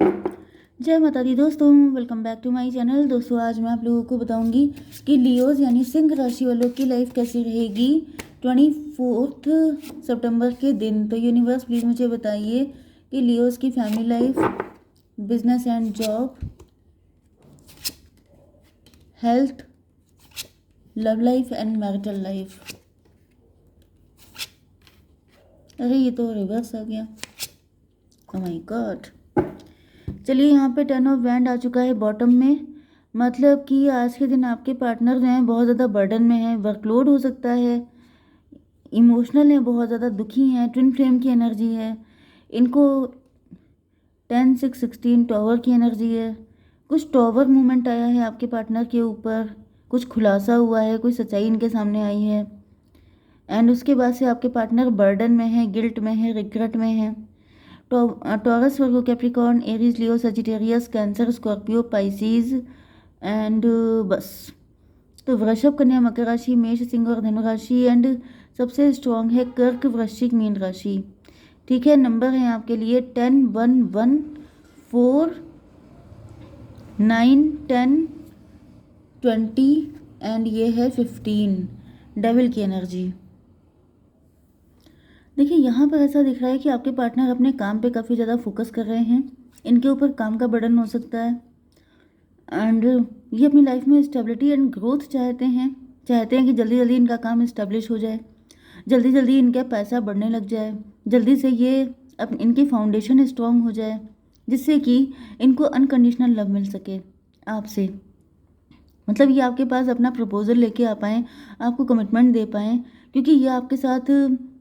जय माता दी दोस्तों, welcome back to my channel. दोस्तों आज मैं आप लोगों को बताऊंगी कि लियोज यानी सिंह राशि वालों की लाइफ कैसी रहेगी 24 सितंबर के दिन। तो यूनिवर्स प्लीज़ मुझे बताइए कि लियोज की family life, business and job, health, love life and marital life. अरे ये तो रिवर्स आ गया, ओह माय गॉड। चलिए यहाँ पे 10 ऑफ वैंड आ चुका है बॉटम में, मतलब कि आज के दिन आपके पार्टनर जो हैं बहुत ज़्यादा बर्डन में हैं, वर्कलोड हो सकता है, इमोशनल हैं, बहुत ज़्यादा दुखी हैं, ट्विन फ्लेम की एनर्जी है इनको। 10 6 16 टॉवर की एनर्जी है। कुछ टॉवर मूवमेंट आया है आपके पार्टनर के ऊपर, कुछ खुलासा हुआ है, कोई सच्चाई इनके सामने आई है। एंड उसके बाद से आपके पार्टनर बर्डन में है, गिल्ट में है, रिग्रेट में है। Taurus, Virgo, Capricorn, Aries, Leo, Sagittarius, cancer, Scorpio, Pisces and बस। तो वृषभ, कन्या, मकर राशि, मेष, सिंह और धनु राशि एंड सबसे स्ट्रॉन्ग है कर्क, वृश्चिक, मीन राशि। ठीक है, नंबर है आपके लिए 10 1 1 4 9 10 20 एंड ये है 15, डेविल की एनर्जी। देखिए यहाँ पर ऐसा दिख रहा है कि आपके पार्टनर अपने काम पे काफ़ी ज़्यादा फोकस कर रहे हैं, इनके ऊपर काम का बर्डन हो सकता है। एंड ये अपनी लाइफ में स्टेबिलिटी एंड ग्रोथ चाहते हैं कि जल्दी जल्दी इनका काम इस्टेब्लिश हो जाए, जल्दी जल्दी इनका पैसा बढ़ने लग जाए, जल्दी से ये इनकी फाउंडेशन स्ट्रॉन्ग हो जाए, जिससे कि इनको अनकंडीशनल लव मिल सके आपसे। मतलब ये आपके पास अपना प्रपोजल लेके आ पाएँ, आपको कमिटमेंट दे पाएँ, क्योंकि ये आपके साथ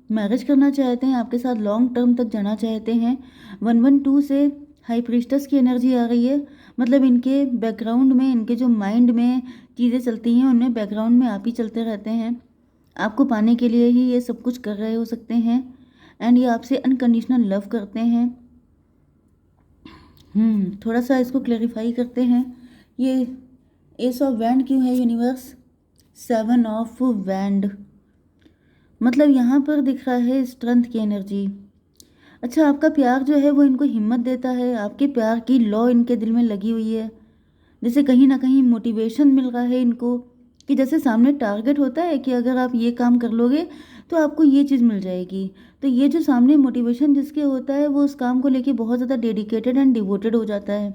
मैरिज करना चाहते हैं, आपके साथ लॉन्ग टर्म तक जाना चाहते हैं। 112 से हाई प्रीस्टस की एनर्जी आ रही है, मतलब इनके बैकग्राउंड में, इनके जो माइंड में चीज़ें चलती हैं उनमें बैकग्राउंड में आप ही चलते रहते हैं। आपको पाने के लिए ही ये सब कुछ कर रहे हो सकते हैं। एंड ये आपसे अनकंडीशनल लव करते हैं। थोड़ा सा इसको क्लैरिफाई करते हैं। ये एस ऑफ वैंड क्यों है यूनिवर्स? 7 ऑफ वैंड, मतलब यहाँ पर दिख रहा है स्ट्रेंथ की एनर्जी। अच्छा, आपका प्यार जो है वो इनको हिम्मत देता है, आपके प्यार की लौ इनके दिल में लगी हुई है, जैसे कहीं ना कहीं मोटिवेशन मिल रहा है इनको, कि जैसे सामने टारगेट होता है कि अगर आप ये काम कर लोगे तो आपको ये चीज़ मिल जाएगी। तो ये जो सामने मोटिवेशन जिसके होता है वो उस काम को लेके बहुत ज़्यादा डेडिकेटेड एंड डिवोटेड हो जाता है।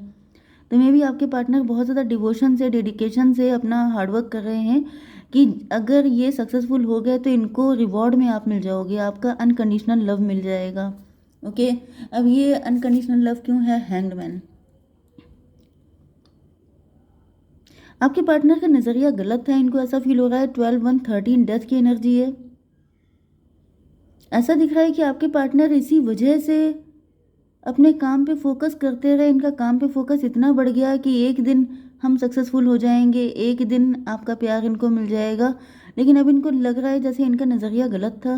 तो मे भी आपके पार्टनर बहुत ज़्यादा डिवोशन से, डेडिकेशन से अपना हार्डवर्क कर रहे हैं कि अगर ये सक्सेसफुल हो गए तो इनको रिवॉर्ड में आप मिल जाओगे, आपका अनकंडीशनल लव मिल जाएगा। ओके, अब ये अनकंडीशनल लव क्यों है? Hanged man. आपके पार्टनर का नज़रिया गलत था, इनको ऐसा फील हो रहा है। 12 1 13 डेथ की एनर्जी है। ऐसा दिख रहा है कि आपके पार्टनर इसी वजह से अपने काम पे फोकस करते रहे, इनका काम पे फोकस इतना बढ़ गया कि एक दिन हम सक्सेसफुल हो जाएंगे, एक दिन आपका प्यार इनको मिल जाएगा, लेकिन अब इनको लग रहा है जैसे इनका नज़रिया गलत था।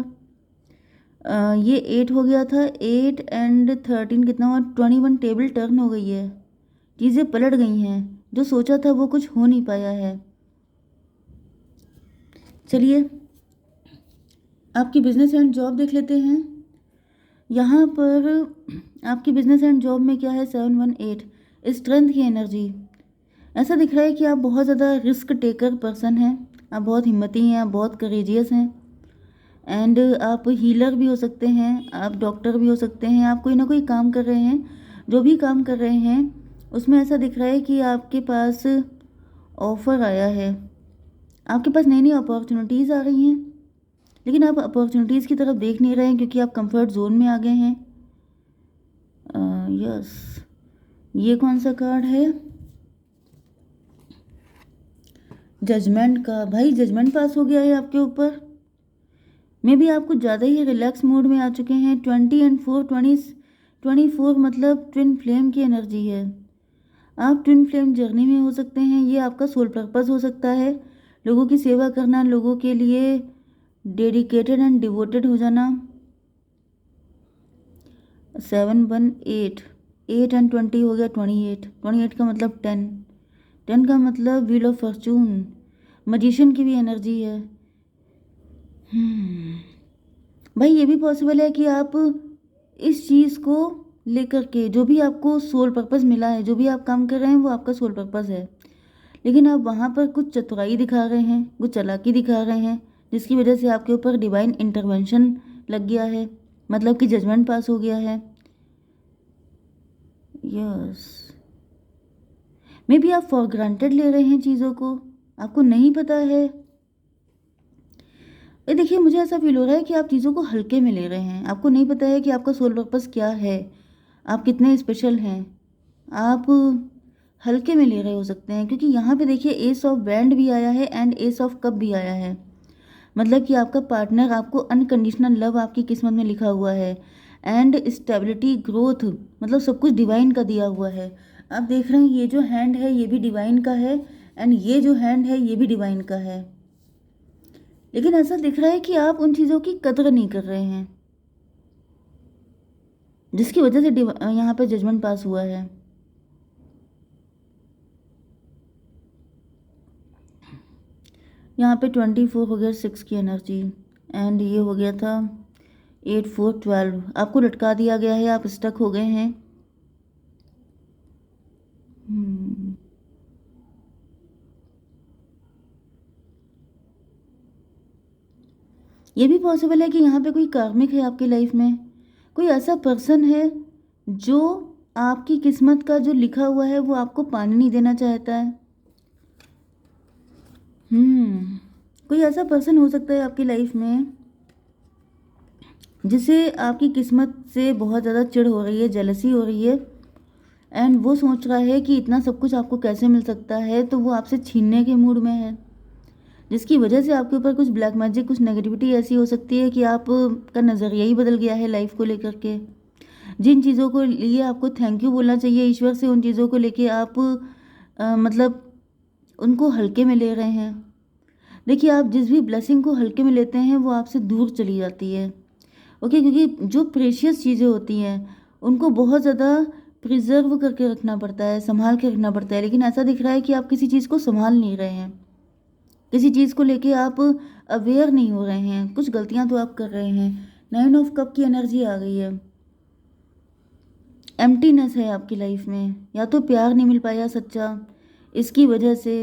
ये 8 हो गया था, 8 एंड 13 कितना हुआ? 21। टेबल टर्न हो गई है, चीज़ें पलट गई हैं, जो सोचा था वो कुछ हो नहीं पाया है। चलिए आपकी बिजनेस एंड जॉब देख लेते हैं। यहाँ पर आपकी बिजनेस एंड जॉब में क्या है? 7 1 8, स्ट्रेंथ की एनर्जी। ऐसा दिख रहा है कि आप बहुत ज़्यादा रिस्क टेकर पर्सन हैं, आप बहुत हिम्मती हैं, आप बहुत करेजियस हैं। एंड आप हीलर भी हो सकते हैं, आप डॉक्टर भी हो सकते हैं, आप कोई ना कोई काम कर रहे हैं। जो भी काम कर रहे हैं उसमें ऐसा दिख रहा है कि आपके पास ऑफ़र आया है, आपके पास नई नई अपॉर्चुनिटीज़ आ रही हैं, लेकिन आप अपॉर्चुनिटीज़ की तरफ देख नहीं रहे हैं क्योंकि आप कंफर्ट जोन में आ गए हैं। यस, ये कौन सा कार्ड है? जजमेंट का। भाई जजमेंट पास हो गया है आपके ऊपर। मे भी आप कुछ ज़्यादा ही रिलैक्स मूड में आ चुके हैं। 20 एंड 4 24, मतलब ट्विन फ्लेम की एनर्जी है। आप ट्विन फ्लेम जर्नी में हो सकते हैं, ये आपका सोल पर्पस हो सकता है, लोगों की सेवा करना, लोगों के लिए डेडिकेटेड एंड डिवोटेड हो जाना। 7 1 8, 8 एंड 20 हो गया 28। 28 का मतलब 10, 10 का मतलब व्हील ऑफ फॉर्चून, मजिशियन की भी एनर्जी है। भाई ये भी पॉसिबल है कि आप इस चीज़ को लेकर के, जो भी आपको सोल पर्पस मिला है, जो भी आप काम कर रहे हैं वो आपका सोल पर्पस है, लेकिन आप वहाँ पर कुछ चतुराई दिखा रहे हैं, कुछ चालाकी दिखा रहे हैं, जिसकी वजह से आपके ऊपर डिवाइन इंटरवेंशन लग गया है, मतलब कि जजमेंट पास हो गया है। यस, मे बी आप फॉर ग्रांटेड ले रहे हैं चीज़ों को, आपको नहीं पता है। ये देखिए, मुझे ऐसा फील हो रहा है कि आप चीज़ों को हल्के में ले रहे हैं, आपको नहीं पता है कि आपका सोल पर्पस क्या है, आप कितने स्पेशल हैं, आप हल्के में ले रहे हो सकते हैं। क्योंकि यहाँ पे देखिए एस ऑफ बैंड भी आया है एंड एस ऑफ कप भी आया है, मतलब कि आपका पार्टनर आपको अनकंडीशनल लव आपकी किस्मत में लिखा हुआ है, एंड स्टेबिलिटी ग्रोथ, मतलब सब कुछ डिवाइन का दिया हुआ है। आप देख रहे हैं ये जो हैंड है ये भी डिवाइन का है, एंड ये जो हैंड है ये भी डिवाइन का है, लेकिन ऐसा दिख रहा है कि आप उन चीज़ों की कदर नहीं कर रहे हैं, जिसकी वजह से यहाँ पे जजमेंट पास हुआ है। यहाँ पे 24 हो गया 6 की एनर्जी, एंड ये हो गया था 8 4 12, आपको लटका दिया गया है, आप स्टक हो गए हैं। ये भी पॉसिबल है कि यहाँ पे कोई कार्मिक है आपकी लाइफ में, कोई ऐसा पर्सन है जो आपकी किस्मत का जो लिखा हुआ है वो आपको पानी नहीं देना चाहता है। कोई ऐसा पर्सन हो सकता है आपकी लाइफ में जिसे आपकी किस्मत से बहुत ज़्यादा चिढ़ हो रही है, जेलसी हो रही है, एंड वो सोच रहा है कि इतना सब कुछ आपको कैसे मिल सकता है, तो वो आपसे छीनने के मूड में है, जिसकी वजह से आपके ऊपर कुछ ब्लैक मैजिक, कुछ नेगेटिविटी ऐसी हो सकती है कि आप का नज़रिया ही बदल गया है लाइफ को लेकर के। जिन चीज़ों को लिए आपको थैंक यू बोलना चाहिए ईश्वर से, उन चीज़ों को लेके आप मतलब उनको हल्के में ले रहे हैं। देखिए, आप जिस भी ब्लेसिंग को हल्के में लेते हैं वो आपसे दूर चली जाती है, ओके, क्योंकि जो प्रेशियस चीज़ें होती हैं उनको बहुत ज़्यादा प्रिजर्व करके रखना पड़ता है, संभाल के रखना पड़ता है, लेकिन ऐसा दिख रहा है कि आप किसी चीज़ को संभाल नहीं रहे हैं, किसी चीज़ को लेके आप अवेयर नहीं हो रहे हैं, कुछ गलतियां तो आप कर रहे हैं। 9 ऑफ कप की एनर्जी आ गई है, एम्प्टीनेस है आपकी लाइफ में, या तो प्यार नहीं मिल पाया सच्चा, इसकी वजह से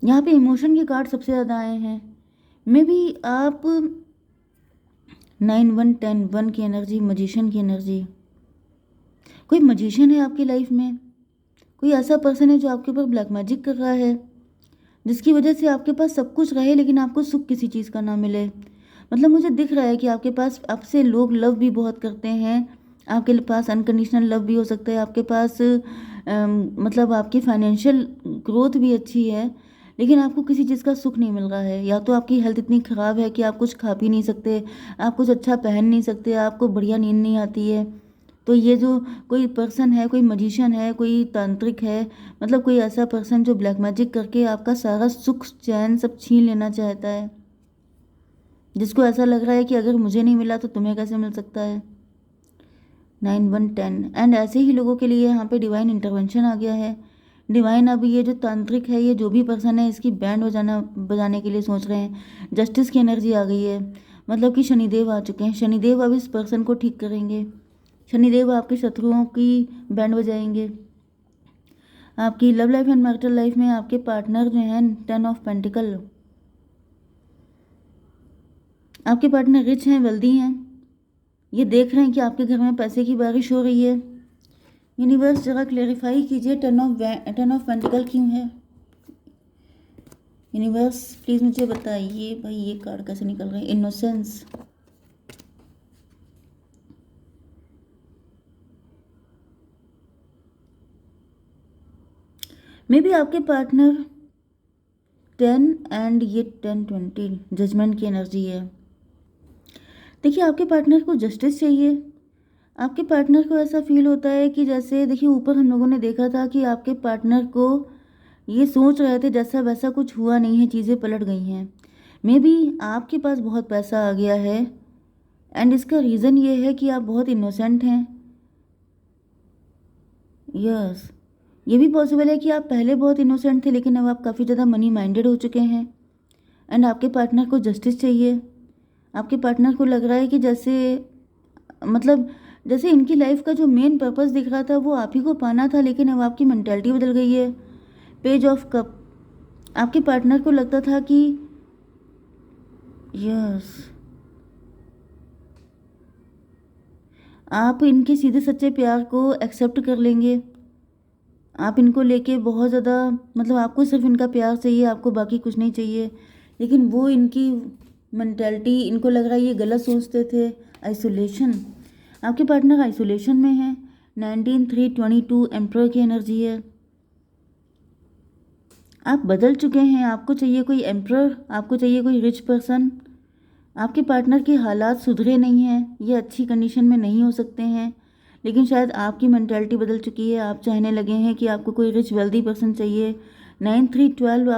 यहाँ पे इमोशन के कार्ड सबसे ज़्यादा आए हैं। मे बी आप 9 1 10 1 की एनर्जी, मजिशियन की एनर्जी, कोई मजिशियन है आपकी लाइफ में, कोई ऐसा पर्सन है जो आपके ऊपर ब्लैक मैजिक कर रहा है, जिसकी वजह से आपके पास सब कुछ रहे लेकिन आपको सुख किसी चीज़ का ना मिले। मतलब मुझे दिख रहा है कि आपके पास, आपसे लोग लव भी बहुत करते हैं, आपके पास अनकंडीशनल लव भी हो सकता है, आपके पास मतलब आपकी फाइनेंशियल ग्रोथ भी अच्छी है, लेकिन आपको किसी चीज़ का सुख नहीं मिल रहा है। या तो आपकी हेल्थ इतनी ख़राब है कि आप कुछ खा पी नहीं सकते, आप कुछ अच्छा पहन नहीं सकते, आपको बढ़िया नींद नहीं आती है। तो ये जो कोई पर्सन है, कोई मजिशियन है, कोई तांत्रिक है, मतलब कोई ऐसा पर्सन जो ब्लैक मैजिक करके आपका सारा सुख चैन सब छीन लेना चाहता है, जिसको ऐसा लग रहा है कि अगर मुझे नहीं मिला तो तुम्हें कैसे मिल सकता है। 9 1 10, एंड ऐसे ही लोगों के लिए यहाँ पे डिवाइन इंटरवेंशन आ गया है। डिवाइन अभी ये जो तांत्रिक है, ये जो भी पर्सन है, इसकी बैंड बजाने के लिए सोच रहे हैं। जस्टिस की एनर्जी आ गई है, मतलब कि शनिदेव आ चुके हैं। शनिदेव अब इस पर्सन को ठीक करेंगे, शनिदेव आपके शत्रुओं की बैंड बजाएंगे। आपकी love life and marital life में आपके पार्टनर जो हैं 10 ऑफ पेंटिकल, आपके पार्टनर रिच हैं, वेल्दी हैं, ये देख रहे हैं कि आपके घर में पैसे की बारिश हो रही है। यूनिवर्स जरा क्लेरिफाई कीजिए 10 ऑफ पेंटिकल क्यों है। यूनिवर्स प्लीज़ मुझे बताइए भाई, ये कार्ड कैसे निकल रहे हैं। इनोसेंस, मे बी आपके पार्टनर 10 एंड ये 10 20 जजमेंट की एनर्जी है। देखिए, आपके पार्टनर को जस्टिस चाहिए। आपके पार्टनर को ऐसा फील होता है कि जैसे, देखिए ऊपर हम लोगों ने देखा था कि आपके पार्टनर को ये सोच रहे थे जैसा वैसा कुछ हुआ नहीं है, चीज़ें पलट गई हैं। मे बी आपके पास बहुत पैसा आ गया है, एंड इसका रीज़न ये है कि आप बहुत इनोसेंट हैं। यस, ये भी पॉसिबल है कि आप पहले बहुत इनोसेंट थे लेकिन अब आप काफ़ी ज़्यादा मनी माइंडेड हो चुके हैं, एंड आपके पार्टनर को जस्टिस चाहिए। आपके पार्टनर को लग रहा है कि जैसे मतलब जैसे इनकी लाइफ का जो मेन पर्पस दिख रहा था वो आप ही को पाना था, लेकिन अब आपकी मेंटालिटी बदल गई है। पेज ऑफ कप, आपके पार्टनर को लगता था कि यस आप इनके सीधे सच्चे प्यार को एक्सेप्ट कर लेंगे। आप इनको लेके बहुत ज़्यादा, मतलब आपको सिर्फ इनका प्यार चाहिए, आपको बाकी कुछ नहीं चाहिए। लेकिन वो इनकी मेंटालिटी, इनको लग रहा है ये गलत सोचते थे। आइसोलेशन, आपके पार्टनर आइसोलेशन में है। 19/3/22 एम्परर की एनर्जी है। आप बदल चुके हैं, आपको चाहिए कोई एम्परर, आपको चाहिए कोई रिच पर्सन। आपके पार्टनर के हालात सुधरे नहीं हैं, ये अच्छी कंडीशन में नहीं हो सकते हैं, लेकिन शायद आपकी मेंटालिटी बदल चुकी है। आप चाहने लगे हैं कि आपको कोई रिच वेल्दी पर्सन चाहिए। 9/3/12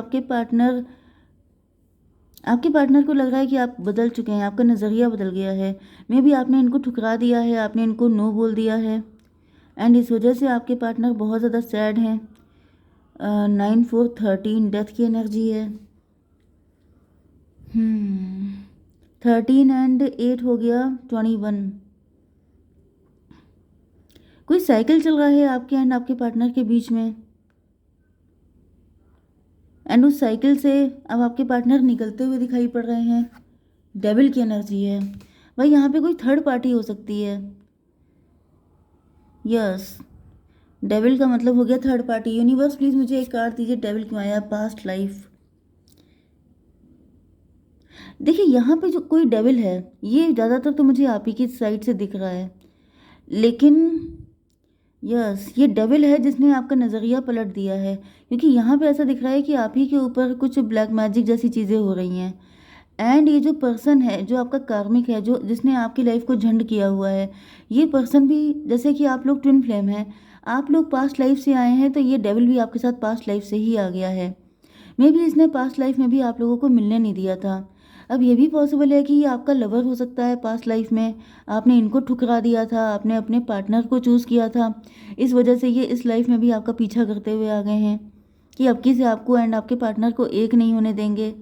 आपके पार्टनर को लग रहा है कि आप बदल चुके हैं, आपका नज़रिया बदल गया है। मे बी आपने इनको ठुकरा दिया है, आपने इनको नो बोल दिया है, एंड इस वजह से आपके पार्टनर बहुत ज़्यादा सैड हैं। 9/4/13 डेथ की एनर्जी है। 13 एंड 8 हो गया 21। कोई साइकिल चल रहा है आपके एंड आपके पार्टनर के बीच में, एंड उस साइकिल से अब आपके पार्टनर निकलते हुए दिखाई पड़ रहे हैं। डेविल की एनर्जी है। भाई यहाँ पे कोई थर्ड पार्टी हो सकती है। यस, डेविल का मतलब हो गया थर्ड पार्टी। यूनिवर्स प्लीज मुझे एक कार्ड दीजिए, डेविल क्यों आया। Past life. देखिए यहाँ पे जो कोई डेविल है, ये ज़्यादातर तो मुझे आप ही की साइड से दिख रहा है, लेकिन यस ये डेविल है जिसने आपका नज़रिया पलट दिया है, क्योंकि यहाँ पे ऐसा दिख रहा है कि आप ही के ऊपर कुछ ब्लैक मैजिक जैसी चीज़ें हो रही हैं। एंड ये जो पर्सन है, जो आपका कार्मिक है, जो जिसने आपकी लाइफ को झंड किया हुआ है, ये पर्सन भी, जैसे कि आप लोग ट्विन फ्लेम हैं, आप लोग पास्ट लाइफ से आए हैं, तो ये डेविल भी आपके साथ पास्ट लाइफ से ही आ गया है। मे बी इसने पास्ट लाइफ में भी आप लोगों को मिलने नहीं दिया था। अब ये भी पॉसिबल है कि ये आपका लवर हो सकता है पास्ट लाइफ में। आपने इनको ठुकरा दिया था, आपने अपने पार्टनर को चूज़ किया था, इस वजह से ये इस लाइफ में भी आपका पीछा करते हुए आ गए हैं कि अब की से आपको एंड आपके पार्टनर को एक नहीं होने देंगे,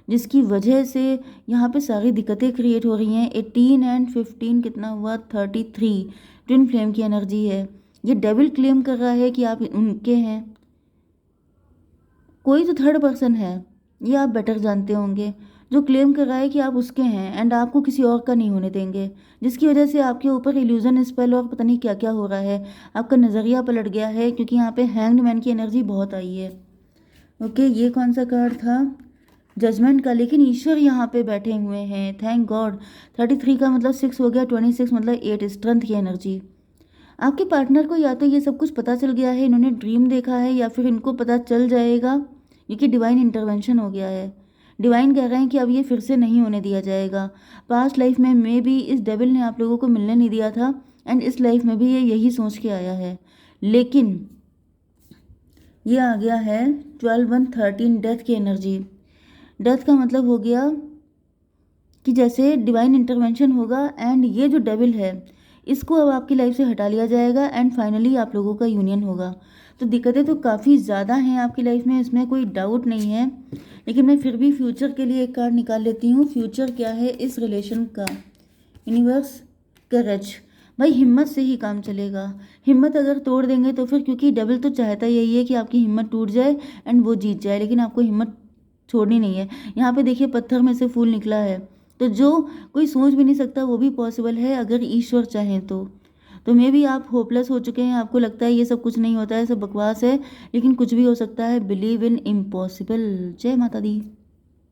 जिसकी वजह से यहाँ पे सारी दिक्कतें क्रिएट हो रही हैं। 18 एंड 15 कितना हुआ 33 ट्विन फ्लेम की एनर्जी है। ये डेविल क्लेम कर रहा है कि आप उनके हैं। कोई तो थर्ड पर्सन है, ये आप बेटर जानते होंगे, जो क्लेम कर रहा है कि आप उसके हैं एंड आपको किसी और का नहीं होने देंगे, जिसकी वजह से आपके ऊपर इल्यूजन स्पेल और पता नहीं क्या क्या हो रहा है। आपका नज़रिया पलट गया है, क्योंकि यहाँ पे हैंग्ड मैन की एनर्जी बहुत आई है। ओके, ये कौन सा कार्ड था, जजमेंट का, लेकिन ईश्वर यहाँ पे बैठे हुए हैं, थैंक गॉड। 33 का मतलब 6 हो गया, 26 मतलब 8 स्ट्रेंथ की एनर्जी। आपके पार्टनर को या तो ये सब कुछ पता चल गया है, इन्होंने ड्रीम देखा है, या फिर इनको पता चल जाएगा, क्योंकि डिवाइन इंटरवेंशन हो गया है। डिवाइन कह रहे हैं कि अब ये फिर से नहीं होने दिया जाएगा। पास्ट लाइफ में मे भी इस डेविल ने आप लोगों को मिलने नहीं दिया था, एंड इस लाइफ में भी ये यही सोच के आया है, लेकिन ये आ गया है 12/1/13 डेथ की एनर्जी। डेथ का मतलब हो गया कि जैसे डिवाइन इंटरवेंशन होगा, एंड ये जो डेविल है इसको अब आपकी लाइफ से हटा लिया जाएगा, एंड फाइनली आप लोगों का यूनियन होगा। तो दिक्कतें तो काफ़ी ज़्यादा हैं आपकी लाइफ में, इसमें कोई डाउट नहीं है, लेकिन मैं फिर भी फ्यूचर के लिए एक कार्ड निकाल लेती हूँ। फ्यूचर क्या है इस रिलेशन का। यूनिवर्स, करेज। भाई हिम्मत से ही काम चलेगा। हिम्मत अगर तोड़ देंगे तो फिर, क्योंकि डेविल तो चाहता यही है कि आपकी हिम्मत टूट जाए एंड वो जीत जाए, लेकिन आपको हिम्मत छोड़नी नहीं है। यहाँ पे देखिए पत्थर में से फूल निकला है, तो जो कोई सोच भी नहीं सकता वो भी पॉसिबल है अगर ईश्वर चाहें तो मे भी आप होपलेस हो चुके हैं, आपको लगता है ये सब कुछ नहीं होता है, सब बकवास है, लेकिन कुछ भी हो सकता है। Believe in impossible. जय माता दी।